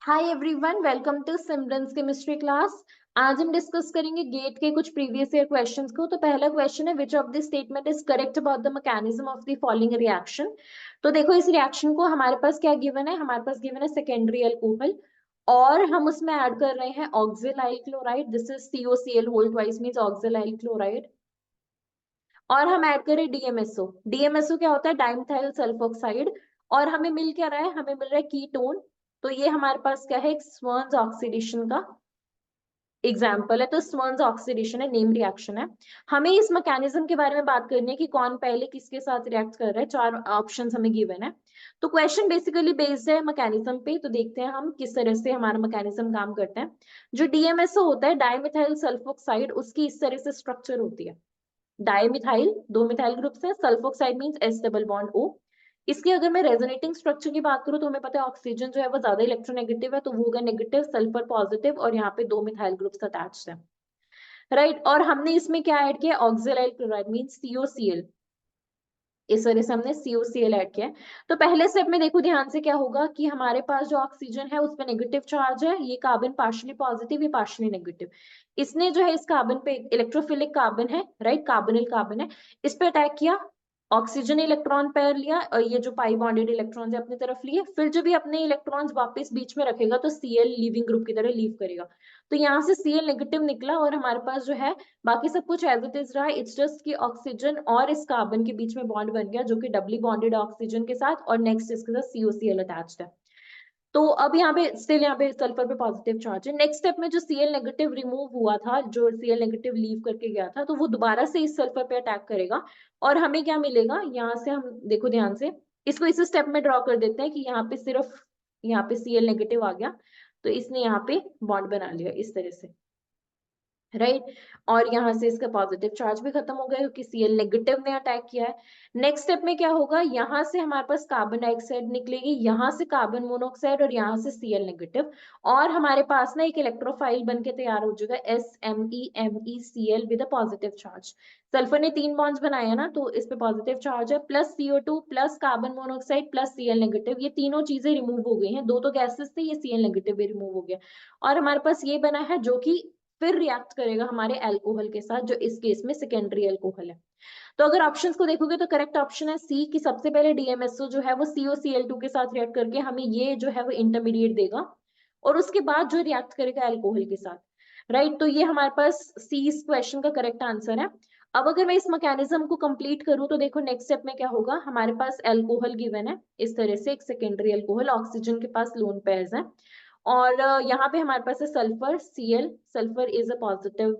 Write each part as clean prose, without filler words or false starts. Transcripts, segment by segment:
Hi everyone, welcome to Simran's chemistry class. आज हम discuss करेंगे गेट के कुछ प्रीवियस ईयर क्वेश्चंस को। तो पहला क्वेश्चन है, which of this statement is correct about the mechanism of the following reaction. तो देखो, इस रिएक्शन को हमारे पास क्या गिवन है, हमारे पास गिवन है सेकेंडरी अल्कोहल और हम उसमें ऐड कर रहे हैं oxalyl chloride. This is COCl whole twice means oxalyl chloride. और हम ऐड करें डीएमएसओ। डीएमएसओ क्या होता है, डाइमिथाइल सल्फोक्साइड। और हमें मिल क्या रहा है, हमें मिल रहा है कीटोन। तो ये हमारे पास क्या है, एक स्वर्न्स ऑक्सीडेशन का एग्जाम्पल है। तो स्वर्न्स ऑक्सीडेशन है, नेम रिएक्शन है। हमें इस मैकेनिज्म के बारे में बात करनी है कि कौन पहले किसके साथ रिएक्ट कर रहा है। चार ऑप्शंस हमें गिवन है। तो क्वेश्चन बेसिकली बेस्ड है मैकेनिज्म पे। तो देखते हैं हम किस तरह से हमारा मैकेनिज्म काम करता है। जो डीएमएसओ होता है, डाइमिथाइल सल्फोक्साइड, उसकी इस तरह से स्ट्रक्चर होती है। डाइमिथाइल, दो मिथाइल ग्रुप्स है, sulphoxide means S double bond O। इसकी अगर मैं रेजोनेटिंग स्ट्रक्चर की बात करूं तो हमें पता है ऑक्सीजन जो है वो ज्यादा इलेक्ट्रोनेगेटिव है, तो वो होगा नेगेटिव, सल्फर पॉजिटिव, और यहाँ पे दो मिथाइल ग्रुप्स अटैच्ड है। राइट, और हमने इसमें क्या ऐड किया, ऑक्सिलाइल क्लोराइड मींस COCl। इस वजह से हमने COCl ऐड किया है। तो पहले स्टेप में देखो ध्यान से, क्या होगा कि हमारे पास जो ऑक्सीजन है उस पर नेगेटिव चार्ज है, ये कार्बन पार्शियली पॉजिटिव, ये पार्शियली नेगेटिव। इसने जो है इस कार्बन पे, इलेक्ट्रोफिलिक कार्बन है, राइट, कार्बोनिल कार्बन है, इस पे अटैक किया। ऑक्सीजन इलेक्ट्रॉन पेयर लिया और ये जो पाई बॉन्डेड इलेक्ट्रॉन्स है अपनी तरफ लिए। फिर जब ये अपने इलेक्ट्रॉन्स वापस बीच में रखेगा तो Cl लीविंग ग्रुप की तरह लीव करेगा। तो यहाँ से Cl नेगेटिव निकला और हमारे पास जो है बाकी सब कुछ एज इट इज रहा। इट्स जस्ट कि ऑक्सीजन और इस कार्बन के बीच में बॉन्ड बन गया जो कि डबली बॉन्डेड ऑक्सीजन के साथ, और नेक्स्ट इसके साथ COCl अटैच्ड है। तो अब यहाँ पे स्टिल यहाँ पे सल्फर पे पॉजिटिव चार्ज है। नेक्स्ट स्टेप में जो Cl नेगेटिव रिमूव हुआ था, जो Cl नेगेटिव लीव करके गया था, तो वो दोबारा से इस सल्फर पे अटैक करेगा। और हमें क्या मिलेगा, यहाँ से हम देखो ध्यान से, इसको इस स्टेप में ड्रॉ कर देते हैं कि यहाँ पे सिर्फ यहाँ पे Cl नेगेटिव आ गया, तो इसने यहाँ पे बॉन्ड बना लिया इस तरह से, राइट। और यहाँ से इसका पॉजिटिव चार्ज भी खत्म हो गया क्योंकि Cl नेगेटिव ने अटैक किया है। नेक्स्ट स्टेप में क्या होगा, यहाँ से हमारे पास कार्बन डाइऑक्साइड निकलेगी, यहाँ से कार्बन मोनोऑक्साइड, और यहाँ से Cl नेगेटिव। और हमारे पास ना एक इलेक्ट्रोफाइल बन के तैयार हो जाएगा, SMeMeCl with a positive charge. Sulphur ने 3 बॉन्ड्स बनाए हैं ना, तो इस पे पॉजिटिव चार्ज है, plus CO2 plus carbon monoxide plus Cl negative. ये तीनों चीजें रिमूव हो गई हैं, दो तो गैसेस थे, ये Cl नेगेटिव भी रिमूव हो गया। और हमारे पास ये बना है जो कि फिर रिएक्ट करेगा हमारे अल्कोहल के साथ, जो इस केस में सेकेंडरी अल्कोहल है। तो अगर ऑप्शंस को देखोगे तो करेक्ट ऑप्शन है सी, कि सबसे पहले डीएमएसओ जो है वो COCl2 के साथ रिएक्ट करके हमें ये जो है वो इंटरमीडिएट देगा, और उसके बाद जो रिएक्ट करेगा अल्कोहल के साथ। राइट, तो ये हमारे पास सी इस क्वेश्चन का करेक्ट आंसर है। अब अगर मैं इस मैकेनिज्म को कंप्लीट करूं तो देखो नेक्स्ट स्टेप में क्या होगा, हमारे पास अल्कोहल गिवन है इस तरह से, एक सेकेंडरी अल्कोहल, ऑक्सीजन के पास लोन पेयर्स है। और यहाँ पे हमारे पास है sulphur Cl, sulphur is a positive,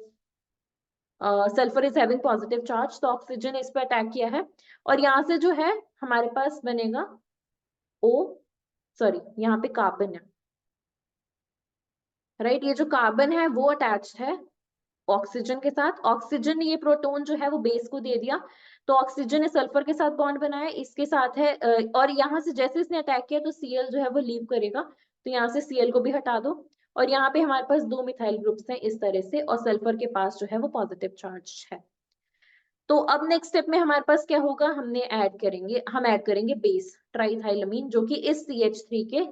sulphur is having positive charge, तो ऑक्सीजन इस पे अटैक किया है। और यहाँ से जो है हमारे पास बनेगा O, सॉरी यहाँ पे कार्बन है, राइट। ये जो कार्बन है वो अटैच्ड है ऑक्सीजन के साथ। ऑक्सीजन ने ये प्रोटॉन जो है वो बेस को दे दिया, तो ऑक्सीजन ने सल्फर के साथ बॉन्ड बनाया, इसके साथ है और यहाँ से जैसे इसने अटैक किया तो Cl जो है वो लीव करेगा, तो यहाँ से Cl को भी हटा दो। और यहाँ पे हमारे पास दो मिथाइल ग्रुप्स हैं इस तरह से, और सल्फर के पास जो है वो पॉजिटिव चार्ज है। तो अब नेक्स्ट स्टेप में हमारे पास क्या होगा, हम ऐड करेंगे बेस ट्राइथाइलमीन, जो कि इस CH3 के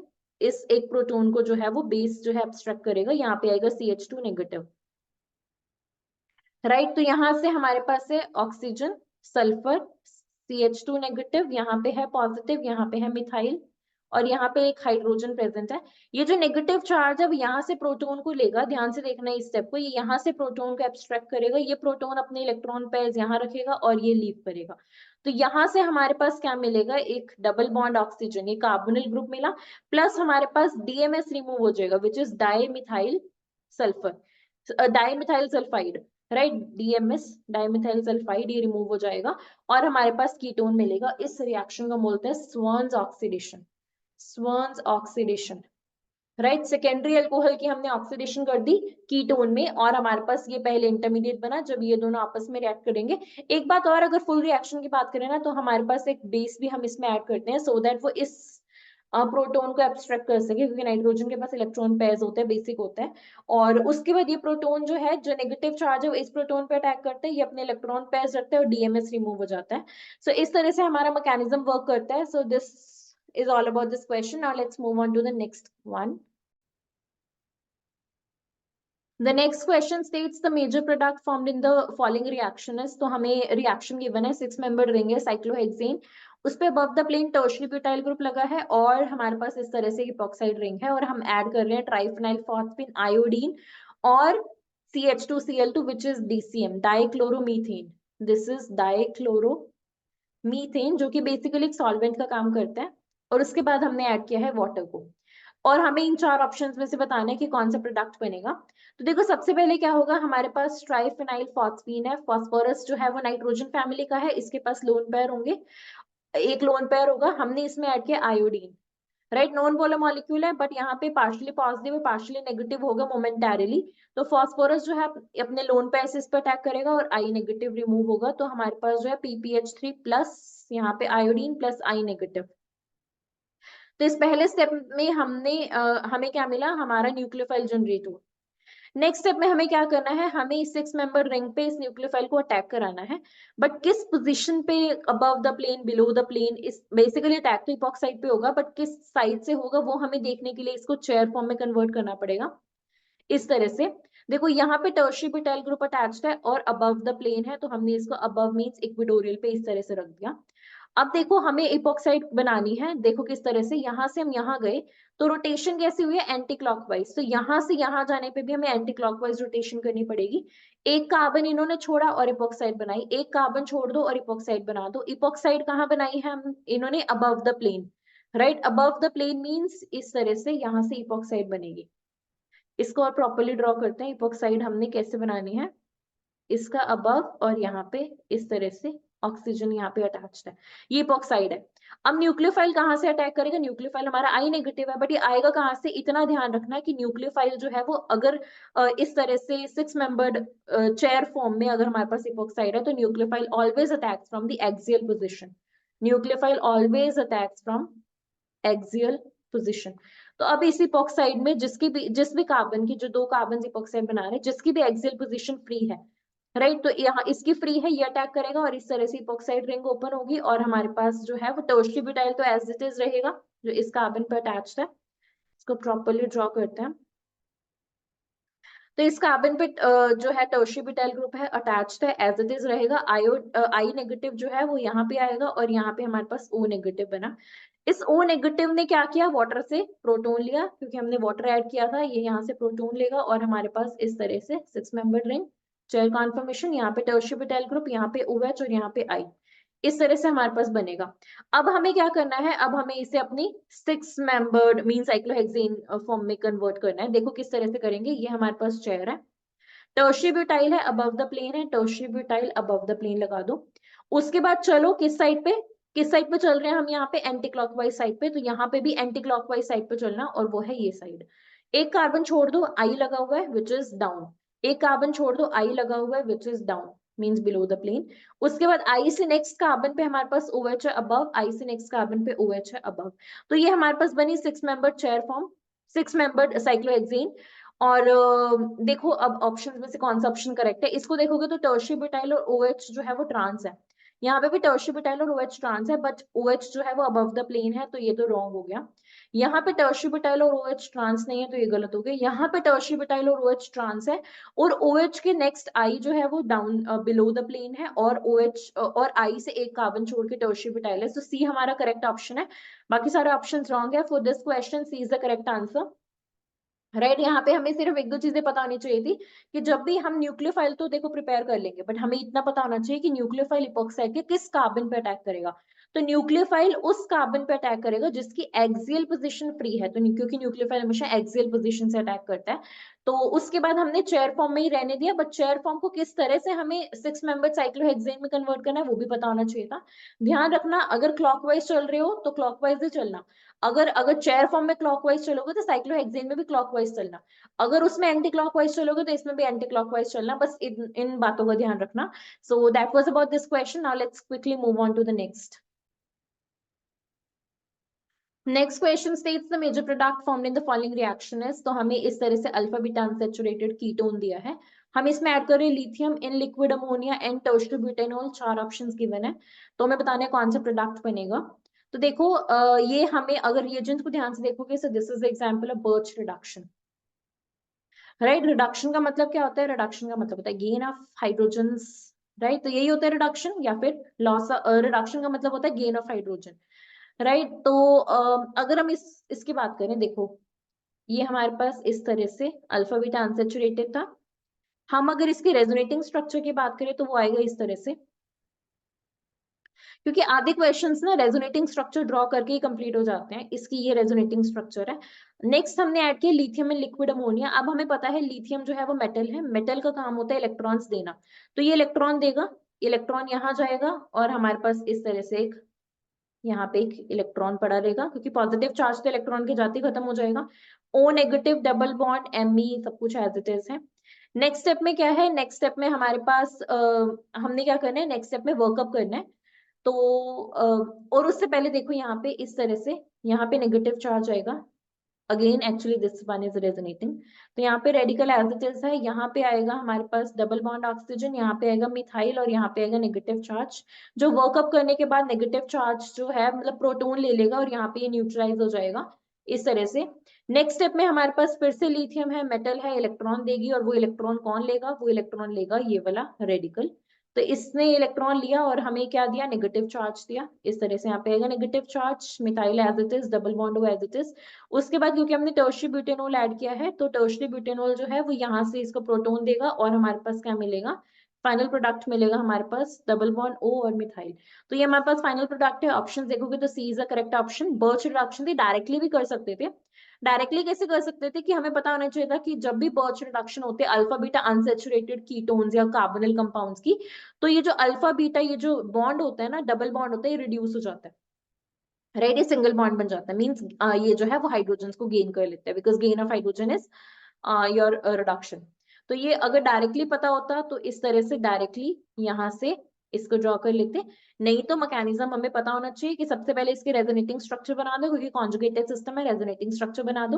इस एक प्रोटोन को जो है वो बेस जो है एब्स्ट्रैक्ट करेगा। यहाँ पे आएगा CH2 नेगेटिव, राइट। तो यहाँ से हमारे पास है ऑक्सीजन, सल्फर, CH2 नेगेटिव, यहाँ पे है पॉजिटिव, यहाँ पे है मिथाइल, और यहाँ पे एक हाइड्रोजन प्रेजेंट है। ये जो नेगेटिव चार्ज है वो यहाँ से प्रोटॉन को लेगा, ध्यान से देखना है इस स्टेप को, ये यहाँ से प्रोटॉन को एब्स्ट्रैक्ट करेगा, ये प्रोटॉन अपने इलेक्ट्रॉन पेयर्स यहाँ रखेगा और ये लीव करेगा। तो यहाँ से हमारे पास क्या मिलेगा, एक डबल बॉन्ड ऑक्सीजन, ये कार्बोनिल ग्रुप मिला, प्लस हमारे पास DMS रिमूव हो जाएगा which is dimethyl sulphur, dimethyl sulphide, right. DMS dimethyl sulphide ये रिमूव हो जाएगा, और हमारे पास कीटोन मिलेगा। इस रिएक्शन का बोलते हैं Swern's oxidation, Swern's oxidation, right. Secondary alcohol की हमने ऑक्सीडेशन कर दी कीटोन में, और हमारे पास ये पहले इंटरमीडिएट बना जब ये दोनों आपस में रिएक्ट करेंगे। एक बात और, अगर फुल रिएक्शन की बात करें ना तो हमारे पास एक बेस भी हम इसमें ऐड करते हैं, सो दैट वो इस प्रोटोन को एब्स्ट्रैक्ट कर सके, क्योंकि नाइट्रोजन के पास इलेक्ट्रॉन पेयर्स होते हैं, बेसिक होता है। और उसके बाद ये प्रोटोन जो है, जो नेगेटिव चार्ज है वो इस प्रोटोन पे अटैक करते हैं, ये अपने इलेक्ट्रॉन पेयर्स रखते हैं और DMS रिमूव हो जाता है। सो इस तरह से हमारा मैकेनिज्म वर्क करता है। So this is all about this question. Now let's move on to the next one. The next question states the major product formed in the following reaction is, तो हमें reaction given है 6 membered ring है cyclohexane, उस पे above the plane tertiary butyl group लगा है और हमारे पास इस तरह से epoxide ring है और हम ऐड कर रहे हैं triphenyl phosphine iodine और CH2Cl2 which is DCM dichloromethane. This is dichloromethane जो कि बेसिकली एक सॉल्वेंट का काम करता है और उसके बाद हमने ऐड किया है वाटर को और हमें इन 4 ऑप्शंस में से बताना है कि कौन सा प्रोडक्ट बनेगा। तो देखो सबसे पहले क्या होगा, हमारे पास ट्राइफेनाइल फॉस्फीन है, फास्फोरस जो है वो नाइट्रोजन फैमिली का है, इसके पास लोन पेयर होंगे, एक लोन पेयर होगा, हमने इसमें ऐड किया iodine, right, non polar molecule है बट यहाँ पे पार्शियली पॉजिटिव और पार्शियली नेगेटिव होगा मोमेंटरीली, तो फास्फोरस जो है अपने लोन पेयर से इस पर अटैक करेगा और आई नेगेटिव रिमूव होगा, तो हमारे पास जो है PPH3 प्लस यहाँ पे आयोडीन प्लस आई नेगेटिव। तो इस पहले स्टेप में हमें क्या मिला, हमारा न्यूक्लियोफाइल जनरेट हुआ। नेक्स्ट स्टेप में हमें क्या करना है, हमें इस 6 मेंबर रिंग पे इस न्यूक्लियोफाइल को अटैक कराना है, बट किस पोजीशन पे, above the plane, below the plane, इस बेसिकली अटैक तो इपॉक्साइड पे होगा बट किस साइड से होगा वो हमें देखने के लिए इसको चेयर फॉर्म में कन्वर्ट करना पड़ेगा। इस तरह से देखो यहाँ पे टर्शियरी ब्यूटाइल ग्रुप अटैच्ड है और अबव द प्लेन है, तो हमने इसको अबव मींस इक्वेटोरियल पे इस तरह से रख दिया। अब देखो हमें इपॉक्साइड बनानी है, देखो किस तरह से, यहाँ से हम यहाँ गए तो रोटेशन कैसी हुई है, एंटी क्लॉकवाइज, तो यहाँ से यहाँ जाने पे भी हमें एंटी क्लॉकवाइज रोटेशन करनी पड़ेगी। एक कार्बन इन्होंने छोड़ा और इपॉक्साइड बनाई, एक कार्बन छोड़ दो और इपॉक्साइड बना दो। इपॉक्साइड कहाँ बनाई है हम इन्होंने, above the plane, right, above the plane means इस तरह से यहाँ से इपॉक्साइड बनेगी। इसको और प्रॉपर्ली ड्रॉ करते हैं, इपॉक्साइड हमने कैसे बनानी है, इसका अबव और यहाँ पे इस तरह से ऑक्सीजन यहाँ पे अटैच्ड है, ये इपॉक्साइड है। अब न्यूक्लियोफाइल कहाँ से अटैक करेगा, न्यूक्लियोफाइल हमारा आई नेगेटिव है बट ये आएगा कहाँ से, इतना ध्यान रखना है कि न्यूक्लियोफाइल जो है वो अगर इस तरह से 6 मेंबर्ड चेयर फॉर्म में अगर हमारे पास इपॉक्साइड है तो nucleophile always attacks from the axial position, nucleophile always attacks from axial position. तो अब इस इपॉक्साइड में जिस भी कार्बन की, जो 2 कार्बन इपॉक्साइड बना रहे हैं, जिसकी भी एक्सियल पोजीशन फ्री है, राइट, तो यहाँ इसकी फ्री है, ये अटैक करेगा और इस तरह से इपॉक्साइड रिंग ओपन होगी और हमारे पास जो है वो टर्शियरी ब्यूटाइल तो एज इट इज रहेगा जो इस कार्बन पर अटैच्ड है। इसको प्रॉपर्ली ड्रॉ करते हैं। तो इस कार्बन पे जो है टर्शियरी ब्यूटाइल ग्रुप है अटैच्ड है, एज इट इज रहेगा। आई नेगेटिव जो है वो यहाँ पे आएगा और यहाँ पे हमारे पास O नेगेटिव बना। इस O नेगेटिव ने क्या किया, वाटर से प्रोटोन लिया, क्योंकि हमने वाटर ऐड किया था, ये यहाँ से प्रोटोन लेगा और हमारे पास इस तरह से 6 मेंबर्ड रिंग, चेयर कॉन्फर्मेशन, यहाँ पे टर्शियरी ब्यूटाइल ग्रुप, यहाँ पे OH और यहाँ पे I, इस तरह से हमारे पास बनेगा। अब हमें क्या करना है, अब हमें इसे अपनी 6 मेंबर्ड मीन साइक्लोहेक्सेन फॉर्म में कन्वर्ट करना है। देखो किस तरह से करेंगे, ये हमारे पास चेयर है, टर्शियरी ब्यूटाइल है, अबव द प्लेन है, tertiary butyl above the plane लगा दो। उसके बाद चलो किस साइड पे, किस साइड पे चल रहे हैं हम, यहाँ पे एंटी क्लॉकवाइज साइड पे, तो यहाँ पे भी एंटी क्लॉकवाइज साइड पे चलना और वो है ये साइड। एक कार्बन छोड़ दो, आई लगा हुआ है विच इज डाउन, एक कार्बन छोड़ दो, आई लगा हुआ है which is down means below the plane. उसके बाद आई से नेक्स्ट कार्बन पे हमारे पास OH है अबव, आई से नेक्स्ट कार्बन पे OH है अबव, तो ये हमारे पास बनी 6 membered chair form, 6 membered cyclohexane. और देखो अब ऑप्शन में से कौन सा ऑप्शन करेक्ट है, इसको देखोगे तो टर्शियरी ब्यूटाइल और OH जो है वो ट्रांस है, यहाँ पे भी टर्शियरी ब्यूटाइल और OH ट्रांस है बट OH जो है वो अबव द प्लेन है, तो ये तो रॉन्ग हो गया। यहाँ पे टर्शियरी ब्यूटाइल और OH ट्रांस नहीं है, तो ये गलत हो गया। यहाँ पे टर्शियरी ब्यूटाइल और OH ट्रांस है और OH के नेक्स्ट I जो है वो डाउन बिलो द प्लेन है और OH और I से एक कार्बन छोड़ के टर्शियरी ब्यूटाइल है, तो C हमारा करेक्ट ऑप्शन है, बाकी सारे ऑप्शन रॉन्ग है। For this question C is the correct answer, right. यहाँ पे हमें सिर्फ एक दो चीजें पता होनी चाहिए थी कि जब भी हम न्यूक्लियोफाइल तो देखो प्रिपेयर कर लेंगे बट हमें इतना पता होना चाहिए कि न्यूक्लियोफाइल इपॉक्साइड के किस कार्बन पे अटैक करेगा, तो न्यूक्लियोफाइल उस कार्बन पे अटैक करेगा जिसकी एक्सियल पोजीशन फ्री है, तो क्योंकि न्यूक्लियोफाइल हमेशा एक्सियल पोजीशन से अटैक करता है, तो उसके बाद हमने चेयर फॉर्म में ही रहने दिया, बट चेयर फॉर्म को किस तरह से हमें 6 मेंबर्ड साइक्लोहेक्सेन में कन्वर्ट करना है वो भी पता होना चाहिए था। ध्यान रखना, अगर क्लॉकवाइज चल रहे हो तो क्लॉकवाइज ही चलना, अगर अगर चेयर फॉर्म में क्लॉकवाइज चलोगे तो साइक्लोहेक्सेन में भी क्लॉकवाइज चलना, अगर उसमें एंटी क्लॉकवाइज चलोगे तो इसमें भी एंटी क्लॉकवाइज चलना, बस इन बातों का ध्यान रखना। So that was about this question, now let's quickly move on to the next. Next question states the major product formed in the following reaction is, तो हमें इस तरह से अल्फा बीटा अनसैचुरेटेड कीटोन दिया है, हम इसमें ऐड कर रहे हैं lithium in liquid ammonia and tertiary butanol, 4 options given है, तो हमें बताना है कौन सा प्रोडक्ट बनेगा। तो देखो ये हमें अगर रिएजेंट को ध्यान से देखोगे, सो this is the example of birch reduction, right. Reduction का मतलब क्या होता है? रिडक्शन का मतलब होता है गेन ऑफ हाइड्रोजन्स, राइट। तो यही होता है रिडक्शन, या फिर लॉस। रिडक्शन का मतलब होता है गेन ऑफ हाइड्रोजन, राइट। तो अगर हम इसकी बात करें, देखो ये हमारे पास इस तरह से अल्फा बीटा अनसैचुरेटेड था। हम अगर इसके रेजोनेटिंग स्ट्रक्चर की बात करें तो वो आएगा इस तरह से, क्योंकि आधे क्वेश्चंस ना रेजोनेटिंग स्ट्रक्चर ड्रॉ करके ही कंप्लीट हो जाते हैं। इसकी ये रेजोनेटिंग स्ट्रक्चर है। नेक्स्ट हमने ऐड किया लिथियम एंड लिक्विड अमोनिया। अब हमें पता है लिथियम जो है वो मेटल है, मेटल का काम होता है इलेक्ट्रॉन्स देना। तो ये इलेक्ट्रॉन देगा, इलेक्ट्रॉन यहाँ जाएगा और हमारे पास इस तरह से एक यहाँ पे एक इलेक्ट्रॉन पड़ा रहेगा, क्योंकि पॉजिटिव चार्ज तो इलेक्ट्रॉन के जाते खत्म हो जाएगा। O negative double bond ME सब कुछ एज इट इज है। नेक्स्ट स्टेप में क्या है? नेक्स्ट स्टेप में हमारे पास हमने क्या करना है? नेक्स्ट स्टेप में वर्कअप करना है। तो और उससे पहले देखो यहाँ पे इस तरह से यहाँ पे नेगेटिव चार्ज आएगा। Again actually this one is resonating. तो यहाँ पे रेडिकल एज इट इज है, यहाँ पे आएगा हमारे पास डबल बॉन्ड ऑक्सीजन, यहाँ पे आएगा मिथाइल और यहाँ पे आएगा नेगेटिव चार्ज। जो वर्कअप करने के बाद नेगेटिव चार्ज जो है मतलब प्रोटॉन ले लेगा और यहाँ पे ये न्यूट्रलाइज हो जाएगा इस तरह से। नेक्स्ट स्टेप में हमारे पास फिर से लिथियम है, मेटल है, इलेक्ट्रॉन देगी और वो इलेक्ट्रॉन कौन लेगा? वो इलेक्ट्रॉन लेगा ये वाला रेडिकल। तो इसने इलेक्ट्रॉन लिया और हमें क्या दिया? नेगेटिव चार्ज दिया। इस तरह से यहाँ पे आएगा negative charge, methyl as it is, double bond O as it is. उसके बाद क्योंकि हमने टर्शियरी ब्यूटेनॉल ऐड किया है तो टर्शियरी ब्यूटेनॉल जो है वो यहाँ से इसको प्रोटॉन देगा और हमारे पास क्या मिलेगा? फाइनल प्रोडक्ट मिलेगा हमारे पास डबल बॉन्ड ओ और मिथाइल। तो ये हमारे पास फाइनल प्रोडक्ट है। ऑप्शन देखोगे तो C is the correct option. Birch reduction थी, डायरेक्टली भी कर सकते थे। डायरेक्टली कैसे कर सकते थे कि हमें पता होना चाहिए था कि जब भी बर्च रिडक्शन होते हैं अल्फा बीटा अनसैचुरेटेड कीटोन्स या कार्बोनिल कंपाउंड्स की, तो ये जो अल्फा बीटा ये जो बॉन्ड होता है ना, डबल बॉन्ड होता है, ये रिड्यूस हो जाता है, राइट। ये सिंगल बॉन्ड बन जाता है। मींस ये जो है वो हाइड्रोजन को गेन कर लेते हैं, because gain of hydrogen is your reduction. तो ये अगर डायरेक्टली पता होता तो इस तरह से डायरेक्टली यहाँ से इसको ड्रॉ कर लेते। नहीं तो मैकेनिज्म हमें पता होना चाहिए कि सबसे पहले इसके रेजोनेटिंग स्ट्रक्चर बना दो, क्योंकि कॉन्जुगेटेड सिस्टम है, रेजोनेटिंग स्ट्रक्चर बना दो।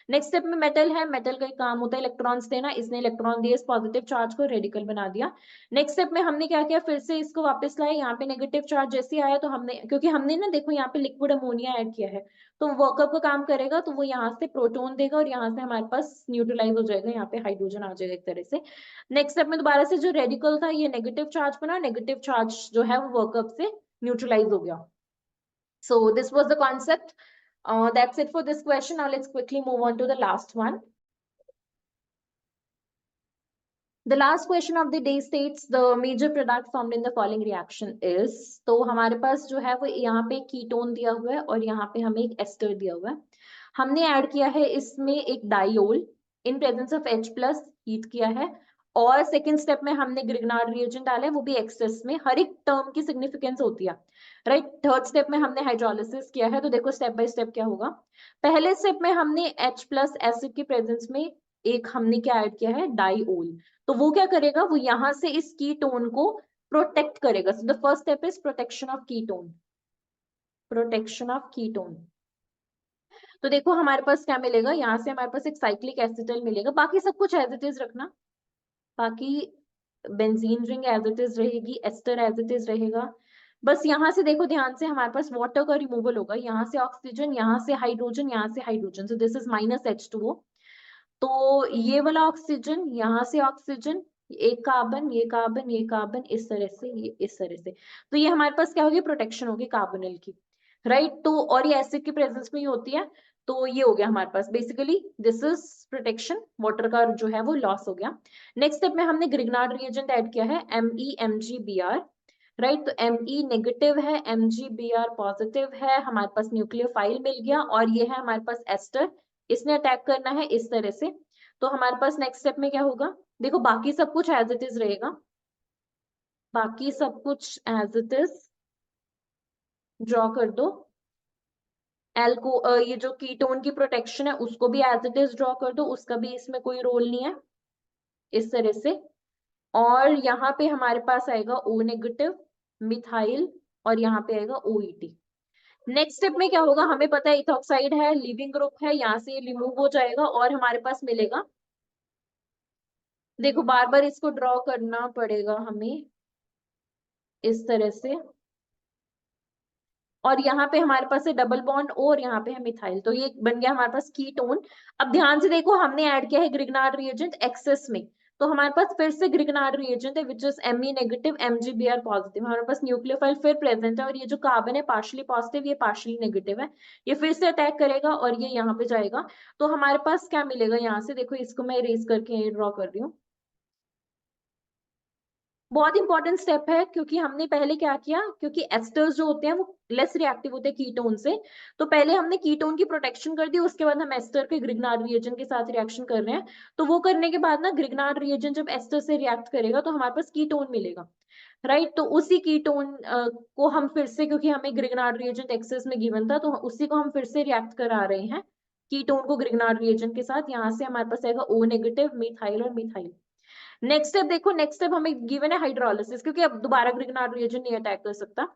नेक्स्ट स्टेप में मेटल है, मेटल का काम होता है इलेक्ट्रॉन्स देना। इसने इलेक्ट्रॉन दिए, इस पॉजिटिव चार्ज को रेडिकल बना दिया। नेक्स्ट स्टेप में हमने क्या किया? फिर से इसको वापस लाया, यहाँ पे नेगेटिव चार्ज जैसे आया तो हमने, क्योंकि हमने ना देखो यहाँ पे लिक्विड अमोनिया ऐड किया है, तो वर्कअप का काम करेगा, तो वो यहाँ से प्रोटॉन देगा और यहाँ से हमारे पास न्यूट्रलाइज हो जाएगा, यहाँ पे हाइड्रोजन आ जाएगा एक तरह से। नेक्स्ट स्टेप में दोबारा से जो रेडिकल था ये नेगेटिव चार्ज बना, नेगेटिव चार्ज जो है वो वर्कअप से न्यूट्रलाइज हो गया। So this was the concept. That's it for this question. Now let's quickly move on to the last one. The last question of the day states the major product formed in the following reaction is। तो हमारे पास जो है वो यहाँ पे ketone दिया हुआ है और यहाँ पे हमें एक एस्टर दिया हुआ है। हमने ऐड किया है इसमें एक diol in presence of H plus, heat किया है। और सेकेंड स्टेप में हमने ग्रिग्नार्ड रिएजेंट डाला है, वो भी एक्सेस में। हर एक टर्म की सिग्निफिकेंस होती है, राइट। थर्ड स्टेप में हमने हाइड्रोलिसिस किया है। तो देखो स्टेप बाय स्टेप क्या होगा। पहले स्टेप में हमने H प्लस एसिड के प्रेजेंस में एक हमने क्या ऐड किया है? डाइओल। तो वो क्या करेगा? वो यहां से इस कीटोन को प्रोटेक्ट करेगा। So the first step is protection of ketone, protection of ketone. तो देखो हमारे पास क्या मिलेगा? यहाँ से हमारे पास एक साइक्लिक एसिटल मिलेगा। बाकी सब कुछ एज इट इज रखना, बाकी benzene ring as it is रहेगी, एस्टर एज इट इज रहेगा। बस यहाँ से देखो ध्यान से, हमारे पास वाटर का रिमूवल होगा। यहाँ से ऑक्सीजन, यहाँ से हाइड्रोजन, यहाँ से hydrogen, so this is minus H2O। तो ये वाला ऑक्सीजन, यहाँ से ऑक्सीजन, एक कार्बन, ये कार्बन, ये कार्बन, इस तरह से, ये इस तरह से। तो ये हमारे पास क्या होगी? प्रोटेक्शन होगी कार्बोनिल की, राइट। तो और ये एसिड के प्रेजेंस में ही होती है। तो ये हो गया हमारे पास basically this is protection. Water का जो है वो लॉस हो गया। नेक्स्ट स्टेप में हमने ग्रिग्नार्ड रिएजेंट ऐड किया है, MEMgBr, राइट। तो Me नेगेटिव है, MgBr पॉजिटिव है, हमारे पास न्यूक्लियोफाइल मिल गया और ये है हमारे पास एस्टर। इसने अटैक करना है इस तरह से। तो हमारे पास नेक्स्ट स्टेप में क्या होगा? देखो बाकी सब कुछ एज इट इज रहेगा, बाकी सब कुछ एज इट इज ड्रॉ कर दो। एल्को ये जो कीटोन की प्रोटेक्शन है उसको भी एज इट इज ड्रॉ कर दो, उसका भी इसमें कोई रोल नहीं है, इस तरह से। और यहाँ पे हमारे पास आएगा O नेगेटिव, मिथाइल, और यहाँ पे आएगा OET। नेक्स्ट स्टेप में क्या होगा? हमें पता है इथॉक्साइड है, लिविंग ग्रुप है, यहाँ से रिमूव हो जाएगा और हमारे पास मिलेगा, देखो बार बार इसको ड्रॉ करना पड़ेगा हमें इस तरह से। और यहाँ पे हमारे पास है डबल बॉन्ड और यहाँ पे है मिथाइल, तो ये बन गया हमारे पास कीटोन। अब ध्यान से देखो, हमने ऐड किया है ग्रिग्नार्ड रिएजेंट एक्सेस में, तो हमारे पास फिर से ग्रिग्नार्ड रिएजेंट है which is Me negative MgBr positive. हमारे पास न्यूक्लियोफाइल फिर प्रेजेंट है और ये जो कार्बन है पार्शली पॉजिटिव, ये पार्शली नेगेटिव है, ये फिर से अटैक करेगा और ये यहाँ पे जाएगा। तो हमारे पास क्या मिलेगा यहाँ से, देखो इसको मैं इरेज करके ड्रॉ कर रही हूँ। बहुत इंपॉर्टेंट स्टेप है, क्योंकि हमने पहले क्या किया, क्योंकि एस्टर्स जो होते हैं वो लेस रिएक्टिव होते हैं कीटोन से, तो पहले हमने कीटोन की प्रोटेक्शन कर दी, उसके बाद हम एस्टर के ग्रिग्नार्ड रिएजेंट के साथ रिएक्शन कर रहे हैं। तो वो करने के बाद ना ग्रिग्नार्ड रिएजेंट जब एस्टर से रिएक्ट करेगा तो हमारे पास कीटोन मिलेगा, राइट। तो उसी कीटोन को हम फिर से, क्योंकि हमें ग्रिग्नार्ड रिएजेंट एक्सेस में गिवन था, तो उसी को हम फिर से रिएक्ट करा रहे हैं कीटोन को ग्रिग्नार्ड रिएजेंट के साथ। यहाँ से हमारे पास आएगा O नेगेटिव, मिथाइल और मिथाइल। नेक्स्ट स्टेप देखो, नेक्स्ट स्टेप हमें गिवन है हाइड्रोलिसिस, क्योंकि अब दोबारा ग्रिग्नार्ड रिएजेंट नहीं अटैक कर सकता।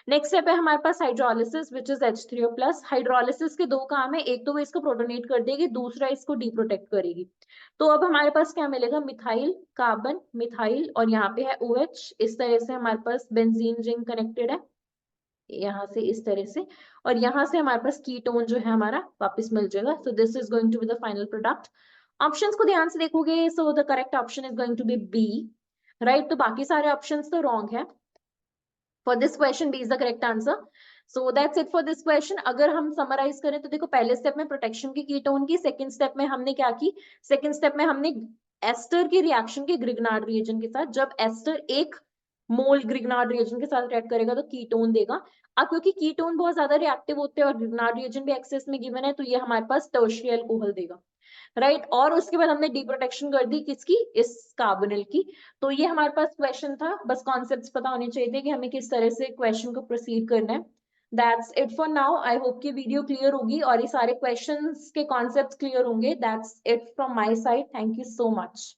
नेक्स्ट स्टेप है हमारे पास hydrolysis which is H3O+। Hydrolysis के दो काम है, एक तो वो इसको प्रोटोनेट कर देगी, दूसरा इसको डिप्रोटेक्ट करेगी। तो अब हमारे पास क्या मिलेगा, मिथाइल कार्बन मिथाइल और यहाँ पे है OH। इस तरह से हमारे पास बेंजीन रिंग कनेक्टेड है यहाँ से इस तरह से, और यहाँ से हमारे पास कीटोन जो है हमारा वापस मिल जाएगा। So this is going to be the final product. Options को ध्यान से देखोगे, so the correct option is going to be B, right. तो बाकी सारे ऑप्शंस तो रॉन्ग है। For this question B is the correct answer. So that's it for this question. अगर हम समराइज करें तो देखो, पहले स्टेप में प्रोटेक्शन की कीटोन की, सेकंड स्टेप में हमने क्या की, सेकंड स्टेप में हमने एस्टर की रिएक्शन के ग्रिग्नार्ड रिएजेंट के साथ, जब एस्टर एक मोल ग्रिग्नार्ड रिएजेंट के साथ रिएक्ट करेगा तो कीटोन देगा। अब क्योंकि कीटोन बहुत ज्यादा रिएक्टिव होते हैं और ग्रिग्नार्ड रिएजेंट भी एक्सेस में गिवन है, तो ये हमारे पास टर्शियरी अल्कोहल देगा, राइट। और उसके बाद हमने डिप्रोटेक्शन कर दी किसकी, इस कार्बोनिल की। तो ये हमारे पास क्वेश्चन था, बस कॉन्सेप्ट्स पता होने चाहिए थे कि हमें किस तरह से क्वेश्चन को प्रोसीड करना है। That's it for now. I hope कि वीडियो क्लियर होगी और ये सारे क्वेश्चंस के कॉन्सेप्ट्स क्लियर होंगे। That's it from my side. Thank you so much.